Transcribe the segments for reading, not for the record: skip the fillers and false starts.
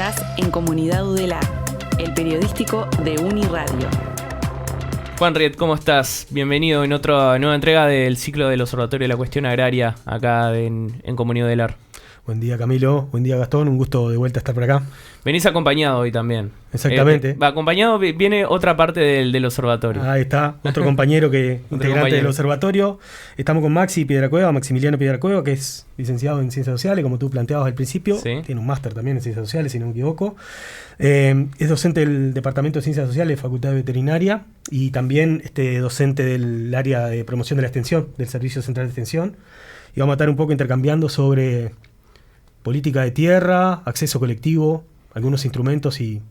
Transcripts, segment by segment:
Estás en Comunidad UDELAR, el periodístico de Uniradio. Juan Riet, ¿cómo estás? Bienvenido en otra nueva entrega del ciclo del Observatorio de la Cuestión Agraria acá en Comunidad UDELAR. Buen día, Camilo. Buen día, Gastón. Un gusto de vuelta estar por acá. Venís acompañado hoy también. Exactamente. Acompañado viene otra parte del observatorio. Ahí está, otro compañero integrante del observatorio. Estamos con Maximiliano Piedracueva, que es licenciado en Ciencias Sociales, como tú planteabas al principio. Sí. Tiene un máster también en Ciencias Sociales, si no me equivoco. Es docente del Departamento de Ciencias Sociales, Facultad de Veterinaria, y también docente del área de promoción de la extensión, del Servicio Central de Extensión. Y vamos a estar un poco intercambiando sobre política de tierra, acceso colectivo, algunos instrumentos y...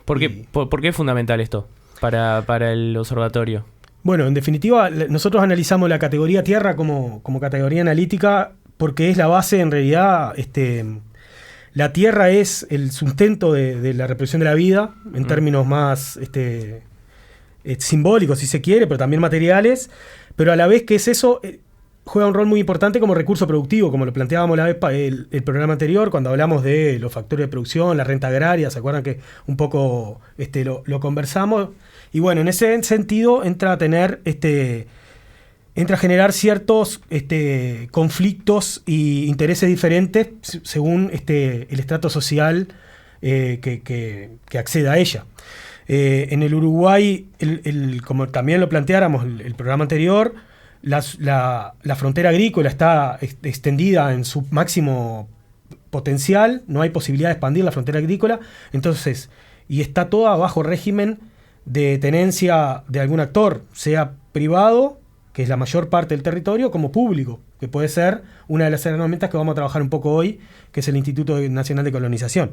¿Por qué es fundamental esto para el observatorio? Bueno, en definitiva, nosotros analizamos la categoría tierra como categoría analítica porque es la base, en realidad, la tierra es el sustento de la reproducción de la vida, en términos más simbólicos, si se quiere, pero también materiales, pero a la vez que es eso... juega un rol muy importante como recurso productivo, como lo planteábamos la vez el programa anterior, cuando hablamos de los factores de producción, la renta agraria, ¿se acuerdan que un poco lo conversamos? Y bueno, en ese sentido entra a generar ciertos conflictos e intereses diferentes según el estrato social que acceda a ella. En el Uruguay, como también lo planteáramos el programa anterior, la frontera agrícola está extendida en su máximo potencial, no hay posibilidad de expandir la frontera agrícola, entonces, y está toda bajo régimen de tenencia de algún actor, sea privado, que es la mayor parte del territorio, como público, que puede ser una de las herramientas que vamos a trabajar un poco hoy, que es el Instituto Nacional de Colonización.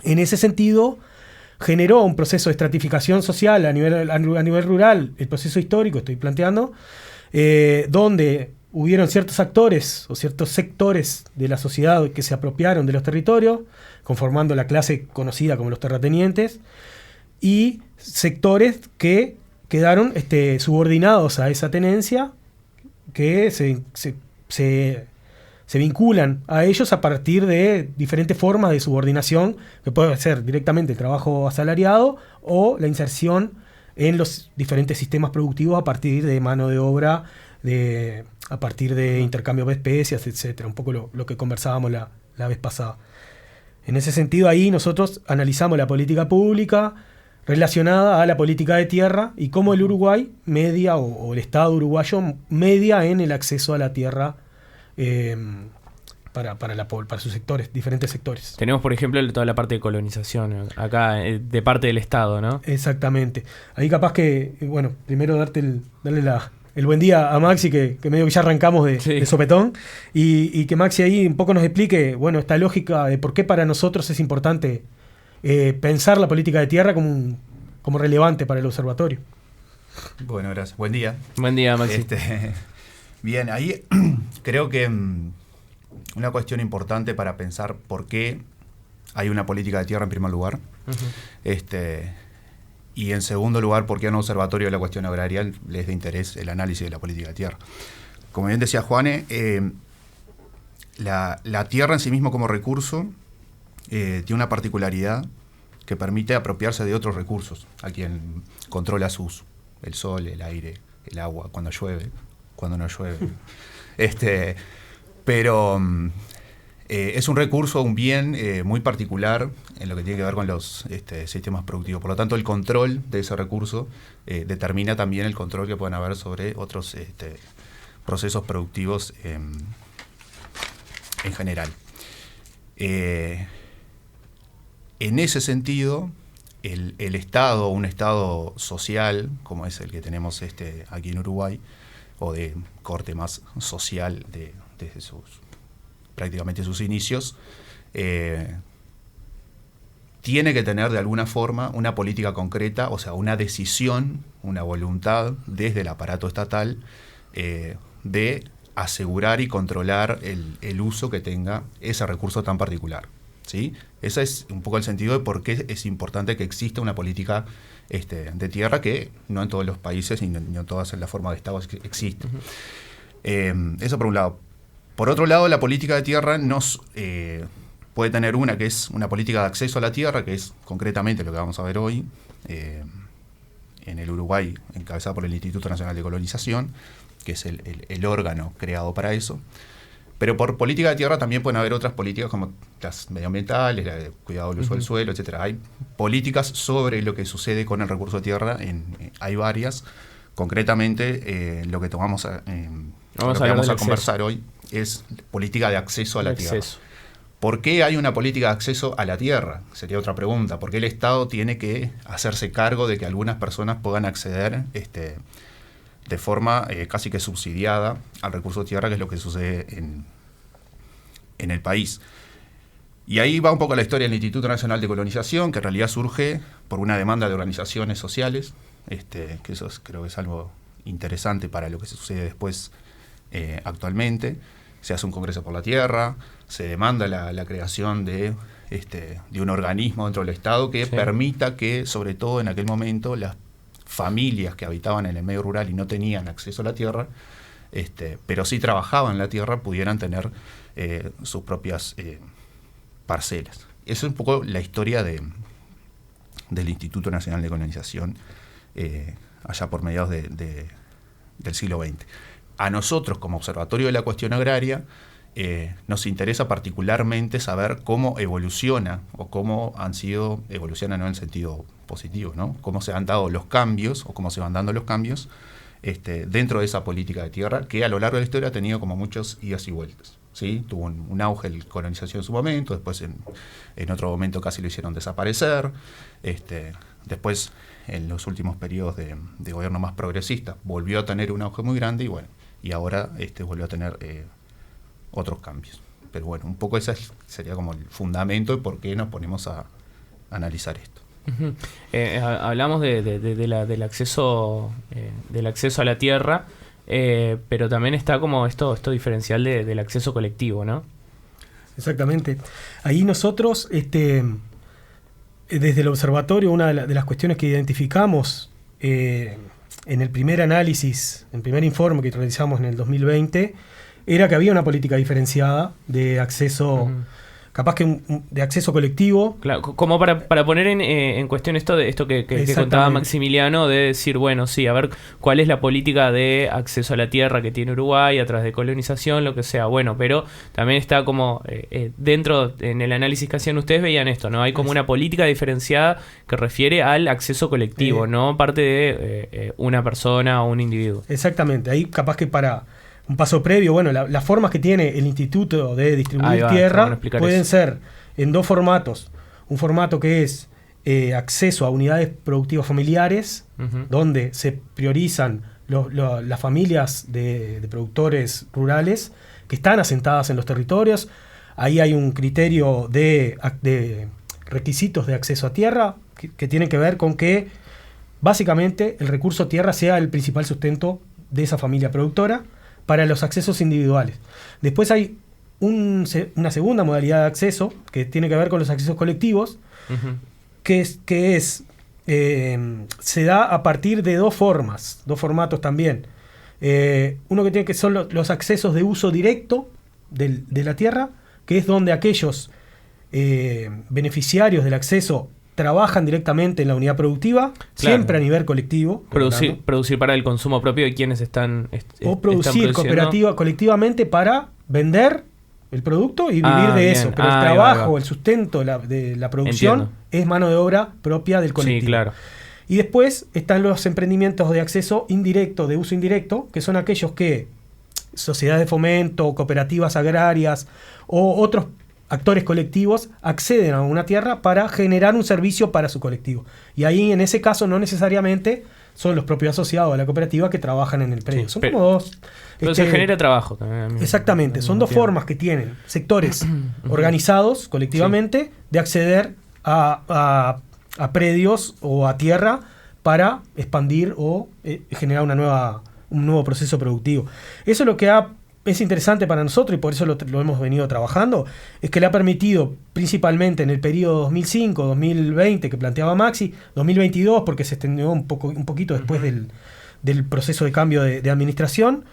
En ese sentido, generó un proceso de estratificación social a nivel rural, el proceso histórico, estoy planteando, donde hubieron ciertos actores o ciertos sectores de la sociedad que se apropiaron de los territorios, conformando la clase conocida como los terratenientes, y sectores que quedaron subordinados a esa tenencia, que se vinculan a ellos a partir de diferentes formas de subordinación, que puede ser directamente el trabajo asalariado o la inserción en los diferentes sistemas productivos a partir de mano de obra, a partir de intercambio de especies, etcétera. Un poco lo que conversábamos la vez pasada. En ese sentido, ahí nosotros analizamos la política pública relacionada a la política de tierra y cómo el Uruguay media, o el Estado uruguayo media en el acceso a la tierra para sus sectores, diferentes sectores. Tenemos, por ejemplo, toda la parte de colonización acá, de parte del Estado, ¿no? Exactamente. Ahí capaz que, bueno, primero darle el buen día a Maxi, que medio que ya arrancamos de sopetón, y que Maxi ahí un poco nos explique, bueno, esta lógica de por qué para nosotros es importante pensar la política de tierra como relevante para el observatorio. Bueno, gracias. Buen día. Buen día, Maxi. Bien, ahí creo que una cuestión importante para pensar por qué hay una política de tierra en primer lugar, y en segundo lugar, por qué a un observatorio de la cuestión agraria les da interés el análisis de la política de tierra. Como bien decía Juane, la tierra en sí mismo como recurso tiene una particularidad que permite apropiarse de otros recursos a quien controla su uso: el sol, el aire, el agua, cuando llueve, cuando no llueve. Pero es un recurso, un bien muy particular en lo que tiene que ver con los sistemas productivos. Por lo tanto, el control de ese recurso determina también el control que pueden haber sobre otros procesos productivos en general. En ese sentido, el Estado, un Estado social, como es el que tenemos aquí en Uruguay, o de corte más social desde prácticamente sus inicios, tiene que tener de alguna forma una política concreta, o sea, una decisión, una voluntad desde el aparato estatal de asegurar y controlar el uso que tenga ese recurso tan particular, ¿sí? Ese es un poco el sentido de por qué es importante que exista una política de tierra que no en todos los países y no en todas las formas de Estado existe. Eso por un lado. Por otro lado, la política de tierra puede tener una que es una política de acceso a la tierra, que es concretamente lo que vamos a ver hoy, en el Uruguay, encabezada por el Instituto Nacional de Colonización, que es el órgano creado para eso. Pero por política de tierra también pueden haber otras políticas como las medioambientales, la de cuidado del uso del suelo, etc. Hay políticas sobre lo que sucede con el recurso de tierra, hay varias. Concretamente, lo que vamos a conversar hoy es política de acceso a la tierra. ¿Por qué hay una política de acceso a la tierra? Sería otra pregunta. ¿Por qué el Estado tiene que hacerse cargo de que algunas personas puedan acceder de forma casi que subsidiada al recurso de tierra, que es lo que sucede en el país? Y ahí va un poco la historia del Instituto Nacional de Colonización, que en realidad surge por una demanda de organizaciones sociales, que eso creo que es algo interesante para lo que se sucede después actualmente. Se hace un Congreso por la Tierra, se demanda la creación de un organismo dentro del Estado que permita que, sobre todo en aquel momento, las familias que habitaban en el medio rural y no tenían acceso a la tierra, pero sí trabajaban la tierra, pudieran tener sus propias parcelas. Esa es un poco la historia del Instituto Nacional de Colonización allá por mediados del siglo XX. A nosotros, como Observatorio de la Cuestión Agraria, nos interesa particularmente saber cómo evoluciona o cómo evoluciona no en sentido positivo, ¿no? Cómo se han dado los cambios o cómo se van dando los cambios dentro de esa política de tierra que a lo largo de la historia ha tenido como muchos idas y vueltas, ¿sí? Tuvo un auge la colonización en su momento, después en otro momento casi lo hicieron desaparecer, después en los últimos periodos de gobierno más progresista volvió a tener un auge muy grande y ahora volvió a tener otros cambios. Pero bueno, un poco ese sería como el fundamento de por qué nos ponemos a analizar esto. Uh-huh. Hablamos del acceso a la tierra, pero también está como esto diferencial del acceso colectivo, ¿no? Exactamente. Ahí nosotros, desde el observatorio, una de las cuestiones que identificamos en el primer análisis, en el primer informe que realizamos en el 2020, era que había una política diferenciada de acceso, capaz que de acceso colectivo. Claro, como para poner en cuestión esto que contaba Maximiliano, de decir, bueno, sí, a ver cuál es la política de acceso a la tierra que tiene Uruguay a través de colonización, lo que sea, bueno, pero también está como dentro, en el análisis que hacían ustedes, veían esto, ¿no? Hay como una política diferenciada que refiere al acceso colectivo, no parte de una persona o un individuo. Exactamente, ahí capaz que para un paso previo, bueno, las formas que tiene el Instituto de distribuir tierra pueden ser en dos formatos. Un formato que es acceso a unidades productivas familiares, donde se priorizan las familias de productores rurales que están asentadas en los territorios. Ahí hay un criterio de requisitos de acceso a tierra que tienen que ver con que básicamente el recurso tierra sea el principal sustento de esa familia productora para los accesos individuales. Después hay una segunda modalidad de acceso que tiene que ver con los accesos colectivos, que se da a partir de dos formatos también. Uno que tiene que son los accesos de uso directo de la tierra, que es donde aquellos beneficiarios del acceso trabajan directamente en la unidad productiva, siempre a nivel colectivo. Producir para el consumo propio de quienes están o producir colectivamente para vender el producto y vivir de eso. Pero el trabajo, el sustento de la producción es mano de obra propia del colectivo. Sí, claro. Y después están los emprendimientos de acceso indirecto, de uso indirecto, que son aquellos que sociedades de fomento, cooperativas agrarias o otros actores colectivos acceden a una tierra para generar un servicio para su colectivo. Y ahí, en ese caso, no necesariamente son los propios asociados a la cooperativa que trabajan en el predio. Son como dos... Pero se genera trabajo también. Exactamente. Son dos formas que tienen sectores organizados colectivamente de acceder a predios o a tierra para expandir o generar un nuevo proceso productivo. Eso es lo que es interesante para nosotros y por eso lo hemos venido trabajando, es que le ha permitido principalmente en el periodo 2005-2020 que planteaba Maxi, 2022 porque se extendió un poquito después del proceso de cambio de administración,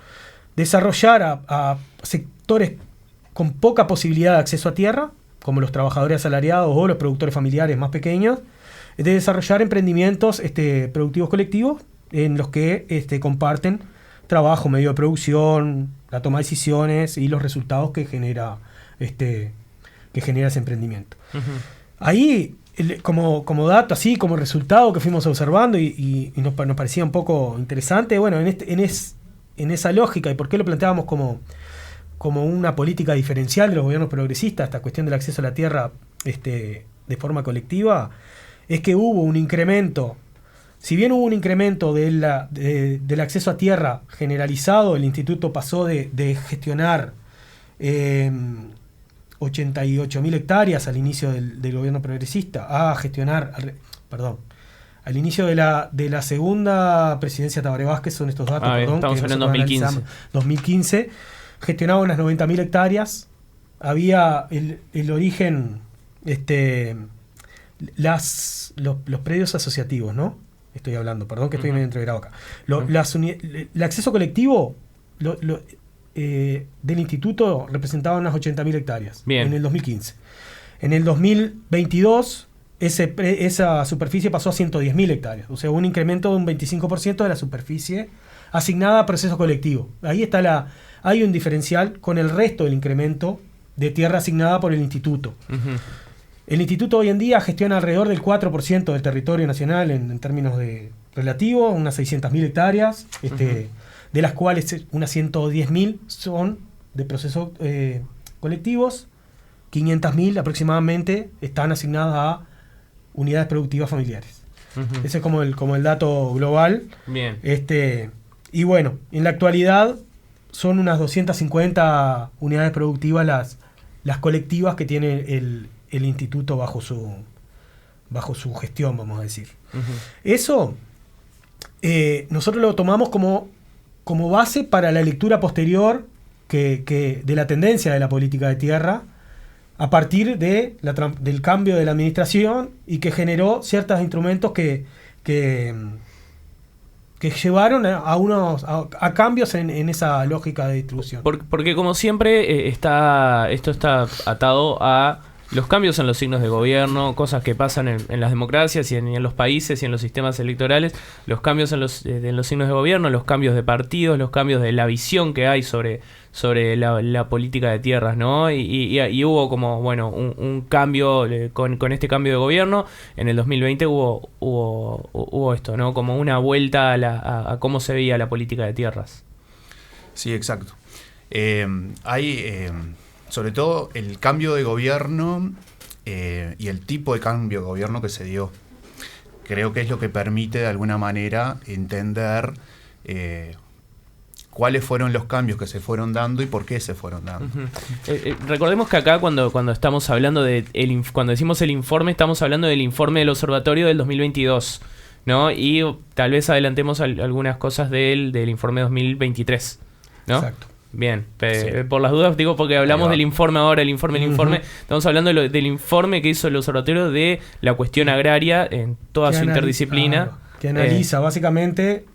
desarrollar a sectores con poca posibilidad de acceso a tierra como los trabajadores asalariados o los productores familiares más pequeños, de desarrollar emprendimientos productivos colectivos en los que comparten trabajo, medio de producción, la toma de decisiones y los resultados que genera ese emprendimiento. Uh-huh. Ahí, como dato, así como resultado que fuimos observando y nos parecía un poco interesante, bueno, en esa lógica, y por qué lo planteábamos como una política diferencial de los gobiernos progresistas, esta cuestión del acceso a la tierra de forma colectiva, es que hubo un incremento. Si bien hubo un incremento del acceso a tierra generalizado, el instituto pasó de gestionar 88.000 hectáreas al inicio del gobierno progresista a gestionar, al inicio de la segunda presidencia de Tabaré Vázquez, son estos datos, estamos hablando de 2015, gestionaba unas 90.000 hectáreas, había el origen, los predios asociativos, ¿no? Estoy hablando, perdón que estoy medio entreverado acá. El acceso colectivo del instituto representaba unas 80.000 hectáreas. Bien. En el 2015. En el 2022 esa superficie pasó a 110.000 hectáreas. O sea, un incremento de un 25% de la superficie asignada a proceso colectivo. Ahí hay un diferencial con el resto del incremento de tierra asignada por el instituto. Uh-huh. El instituto hoy en día gestiona alrededor del 4% del territorio nacional en términos de relativo, unas 600.000 hectáreas, uh-huh. De las cuales unas 110.000 son de procesos colectivos, 500.000 aproximadamente están asignadas a unidades productivas familiares. Uh-huh. Ese es como el dato global. Bien. Y bueno, en la actualidad son unas 250 unidades productivas las colectivas que tiene el instituto bajo su gestión, vamos a decir. Uh-huh. Eso nosotros lo tomamos como base para la lectura posterior de la tendencia de la política de tierra a partir del cambio de la administración y que generó ciertos instrumentos que llevaron a cambios en esa lógica de distribución. Porque como siempre esto está atado a los cambios en los signos de gobierno, cosas que pasan en las democracias y en los países y en los sistemas electorales, los cambios en los signos de gobierno, los cambios de partidos, los cambios de la visión que hay sobre la política de tierras, ¿no? Y hubo como, bueno, un cambio con este cambio de gobierno. En el 2020 hubo esto, ¿no? Como una vuelta a cómo se veía la política de tierras. Sí, exacto. Sobre todo el cambio de gobierno y el tipo de cambio de gobierno que se dio. Creo que es lo que permite de alguna manera entender cuáles fueron los cambios que se fueron dando y por qué se fueron dando. Uh-huh. Recordemos que acá cuando estamos hablando cuando decimos el informe, estamos hablando del informe del observatorio del 2022, ¿no? Y tal vez adelantemos algunas cosas del informe 2023, ¿no? Exacto. Bien, por las dudas digo porque hablamos del informe ahora, el informe, estamos hablando del informe que hizo el observatorio de la cuestión agraria en toda su interdisciplina. Que analiza básicamente,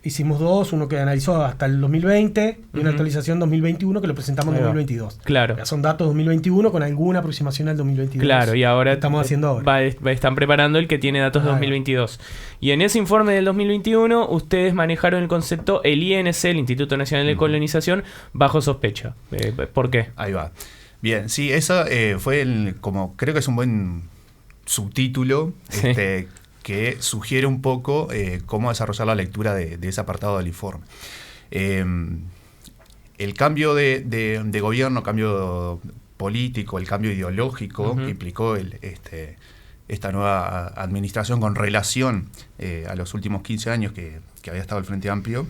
hicimos dos, uno que analizó hasta el 2020 y una actualización 2021 que lo presentamos en 2022. Claro. Ya son datos 2021 con alguna aproximación al 2022. Claro, y ahora estamos haciendo ahora. Están preparando el que tiene datos de 2022. Y en ese informe del 2021 ustedes manejaron el concepto, el INC, el Instituto Nacional de Colonización, bajo sospecha. ¿Por qué? Ahí va. Bien, sí, eso fue creo que es un buen subtítulo, sí. Que sugiere un poco cómo desarrollar la lectura de ese apartado del informe. El cambio de gobierno, cambio político, el cambio ideológico que implicó esta nueva administración con relación a los últimos 15 años que había estado el Frente Amplio,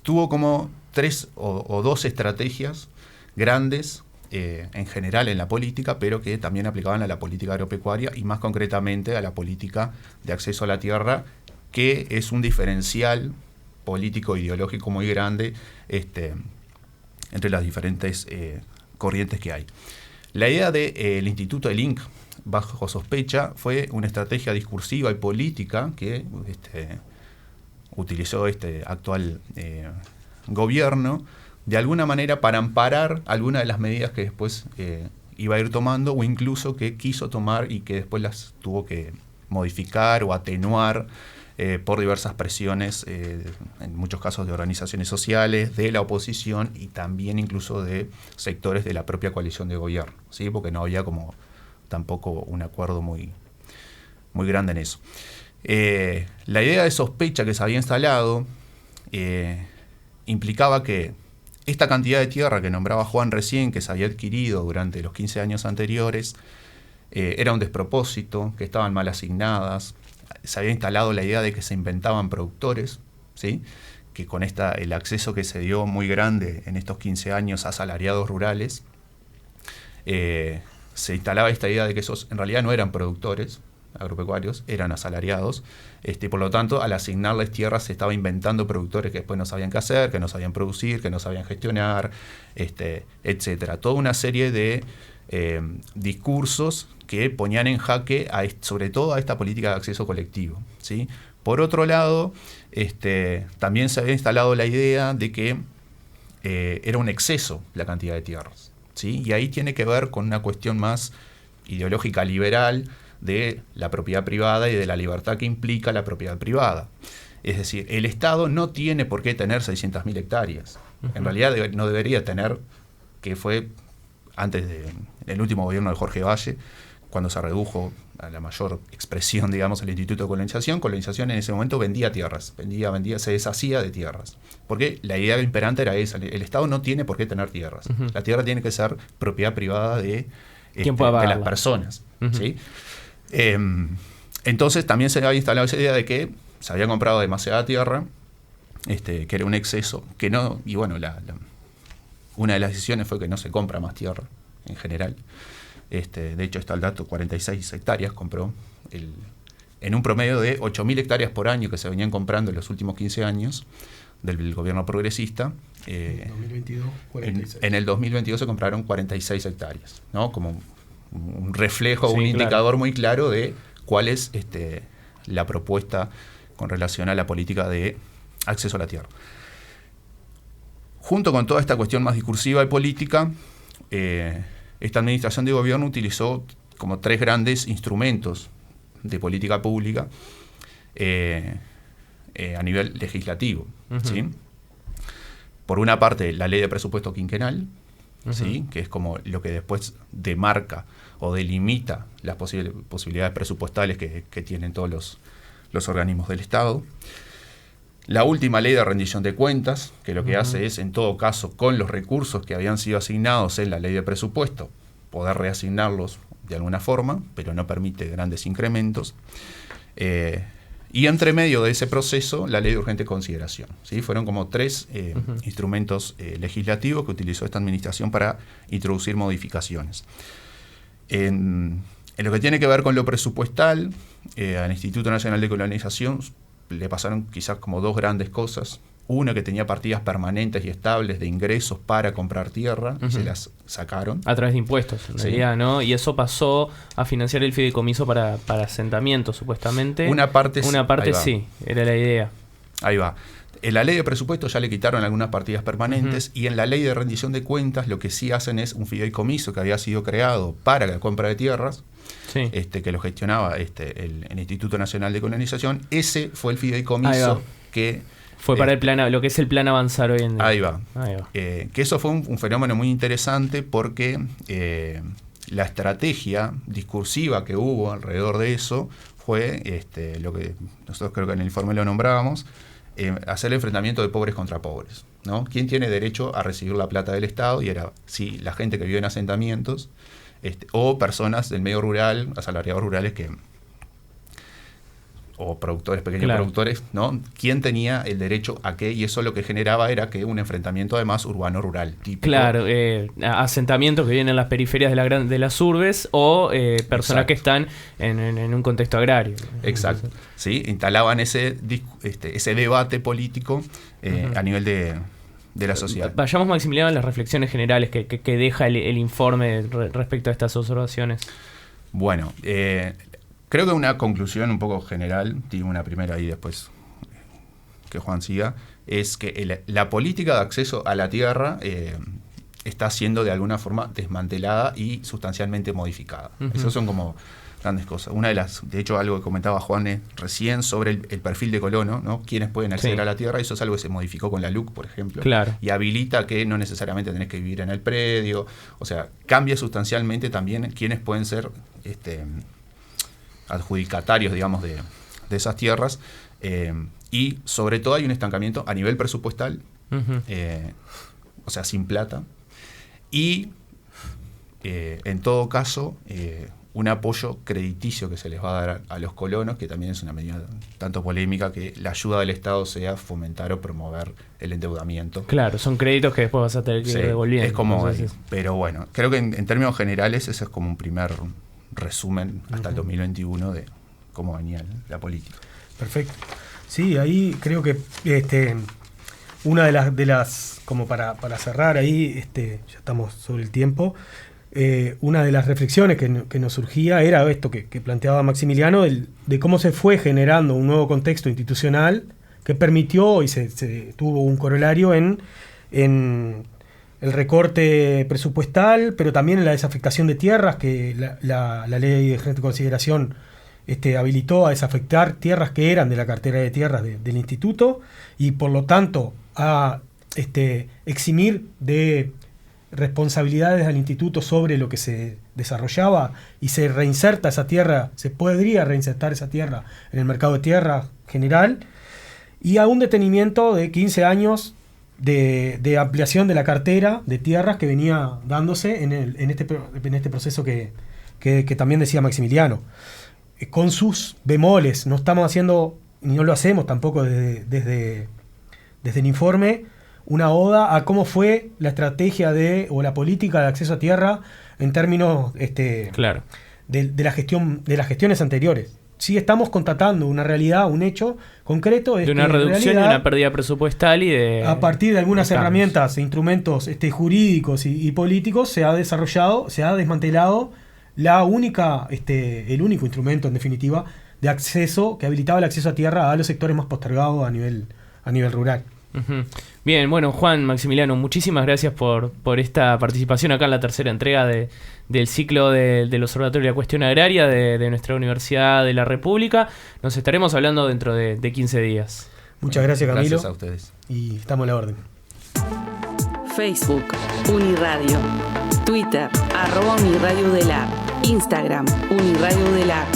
tuvo como 3 o 2 estrategias grandes en general en la política, pero que también aplicaban a la política agropecuaria y más concretamente a la política de acceso a la tierra, que es un diferencial político ideológico muy grande entre las diferentes corrientes que hay. La idea del Instituto del INC bajo sospecha fue una estrategia discursiva y política que utilizó este actual gobierno de alguna manera para amparar algunas de las medidas que después iba a ir tomando, o incluso que quiso tomar y que después las tuvo que modificar o atenuar por diversas presiones, en muchos casos de organizaciones sociales, de la oposición y también incluso de sectores de la propia coalición de gobierno, ¿sí? Porque no había como tampoco un acuerdo muy grande en eso. La idea de sospecha que se había instalado implicaba que esta cantidad de tierra que nombraba Juan recién, que se había adquirido durante los 15 años anteriores, era un despropósito, que estaban mal asignadas. Se había instalado la idea de que se inventaban productores, ¿sí? Que con el acceso que se dio muy grande en estos 15 años a asalariados rurales, se instalaba esta idea de que esos en realidad no eran productores agropecuarios, eran asalariados, por lo tanto, al asignarles tierras se estaba inventando productores que después no sabían qué hacer, que no sabían producir, que no sabían gestionar, etcétera. Toda una serie de discursos que ponían en jaque sobre todo a esta política de acceso colectivo, ¿sí? Por otro lado, también se había instalado la idea de que era un exceso la cantidad de tierras, ¿sí? Y ahí tiene que ver con una cuestión más ideológica liberal de la propiedad privada y de la libertad que implica la propiedad privada. Es decir, el Estado no tiene por qué tener 600.000 hectáreas. En realidad no debería tener, que fue antes del último gobierno de Jorge Valle, cuando se redujo a la mayor expresión, digamos, el Instituto de Colonización. Colonización en ese momento vendía tierras, vendía, se deshacía de tierras. Porque la idea imperante era esa, el Estado no tiene por qué tener tierras. La tierra tiene que ser propiedad privada de las personas, ¿sí? Entonces también se había instalado esa idea de que se había comprado demasiada tierra, que era un exceso, que no, y bueno, una de las decisiones fue que no se compra más tierra en general. De hecho está el dato, 46 hectáreas compró, en un promedio de 8.000 hectáreas por año que se venían comprando en los últimos 15 años del gobierno progresista. En 2022, 46. En el 2022 se compraron 46 hectáreas, ¿no? Como un reflejo, un indicador muy claro de cuál es la propuesta con relación a la política de acceso a la tierra. Junto con toda esta cuestión más discursiva y política, esta administración de gobierno utilizó como 3 grandes instrumentos de política pública a nivel legislativo, ¿sí? Por una parte, la ley de presupuesto quinquenal, ¿sí? Que es como lo que después demarca o delimita las posibilidades presupuestales que tienen todos los organismos del Estado. La última ley de rendición de cuentas, que lo que hace es, en todo caso, con los recursos que habían sido asignados en la ley de presupuesto, poder reasignarlos de alguna forma, pero no permite grandes incrementos. Y entre medio de ese proceso, la ley de urgente consideración, ¿sí? Fueron como 3 instrumentos legislativos que utilizó esta administración para introducir modificaciones. En lo que tiene que ver con lo presupuestal, al Instituto Nacional de Colonización le pasaron quizás como 2 grandes cosas. Una, que tenía partidas permanentes y estables de ingresos para comprar tierra, y se las sacaron. A través de impuestos, en realidad, ¿no? Y eso pasó a financiar el fideicomiso para asentamientos, supuestamente. Una parte sí, era la idea. Ahí va. En la ley de presupuesto ya le quitaron algunas partidas permanentes, y en la ley de rendición de cuentas lo que sí hacen es un fideicomiso que había sido creado para la compra de tierras, que lo gestionaba el Instituto Nacional de Colonización. Ese fue el fideicomiso que fue para el plan, lo que es el plan avanzar hoy en día. Ahí va. Que eso fue un fenómeno muy interesante porque la estrategia discursiva que hubo alrededor de eso fue lo que nosotros creo que en el informe lo nombrábamos, hacer el enfrentamiento de pobres contra pobres, ¿no? ¿Quién tiene derecho a recibir la plata del Estado? Y era la gente que vive en asentamientos o personas del medio rural, asalariados rurales o productores, pequeños productores, ¿no? ¿Quién tenía el derecho a qué? Y eso lo que generaba era que un enfrentamiento además urbano-rural típico. Claro, asentamientos que vienen en las periferias de las urbes o personas que están en un contexto agrario. Exacto. Sí, instalaban ese debate político a nivel de la sociedad. Vayamos, Maximiliano, a las reflexiones generales que deja el informe respecto a estas observaciones. Bueno, creo que una conclusión un poco general, tiene una primera y después que Juan siga, es que la política de acceso a la tierra está siendo de alguna forma desmantelada y sustancialmente modificada. Esas son como grandes cosas. Una de hecho, algo que comentaba Juan recién sobre el perfil de colono, ¿no? Quienes pueden acceder a la tierra, eso es algo que se modificó con la LUC, por ejemplo, y habilita que no necesariamente tenés que vivir en el predio, o sea, cambia sustancialmente también quienes pueden ser adjudicatarios, digamos, de esas tierras, y sobre todo hay un estancamiento a nivel presupuestal, o sea, sin plata, y en todo caso un apoyo crediticio que se les va a dar a los colonos, que también es una medida tanto polémica, que la ayuda del Estado sea fomentar o promover el endeudamiento. Claro, son créditos que después vas a tener que ir devolviendo. Es como, pero bueno, creo que en términos generales ese es como un primer resumen hasta el 2021 de cómo venía la política. Perfecto. Sí, ahí creo que una de las como para cerrar ahí, ya estamos sobre el tiempo. Una de las reflexiones que nos surgía era esto que planteaba Maximiliano, de cómo se fue generando un nuevo contexto institucional que permitió y se tuvo un corolario en el recorte presupuestal, pero también en la desafectación de tierras, que la ley de urgente consideración habilitó a desafectar tierras que eran de la cartera de tierras del instituto, y por lo tanto a eximir de responsabilidades al instituto sobre lo que se desarrollaba, y se reinserta esa tierra, se podría reinsertar esa tierra en el mercado de tierra general, y a un detenimiento de 15 años de ampliación de la cartera de tierras que venía dándose en este proceso que también decía Maximiliano, con sus bemoles. No estamos haciendo, ni no lo hacemos tampoco desde el informe, una oda a cómo fue la estrategia o la política de acceso a tierra en términos de la gestión, de las gestiones anteriores. Sí estamos constatando una realidad, un hecho concreto. De una reducción y una pérdida presupuestal a partir de algunas herramientas e instrumentos jurídicos y políticos se ha desarrollado, se ha desmantelado el único instrumento, en definitiva, de acceso que habilitaba el acceso a tierra a los sectores más postergados a nivel rural. Bien, bueno, Juan, Maximiliano, muchísimas gracias por esta participación acá en la tercera entrega del ciclo del Observatorio de la Cuestión Agraria de nuestra Universidad de la República. Nos estaremos hablando dentro de 15 días. Muchas gracias, Camilo. Gracias a ustedes. Y estamos a la orden. Facebook, Uniradio. Twitter, @Uniradio Udelar. Instagram, Uniradio Udelar.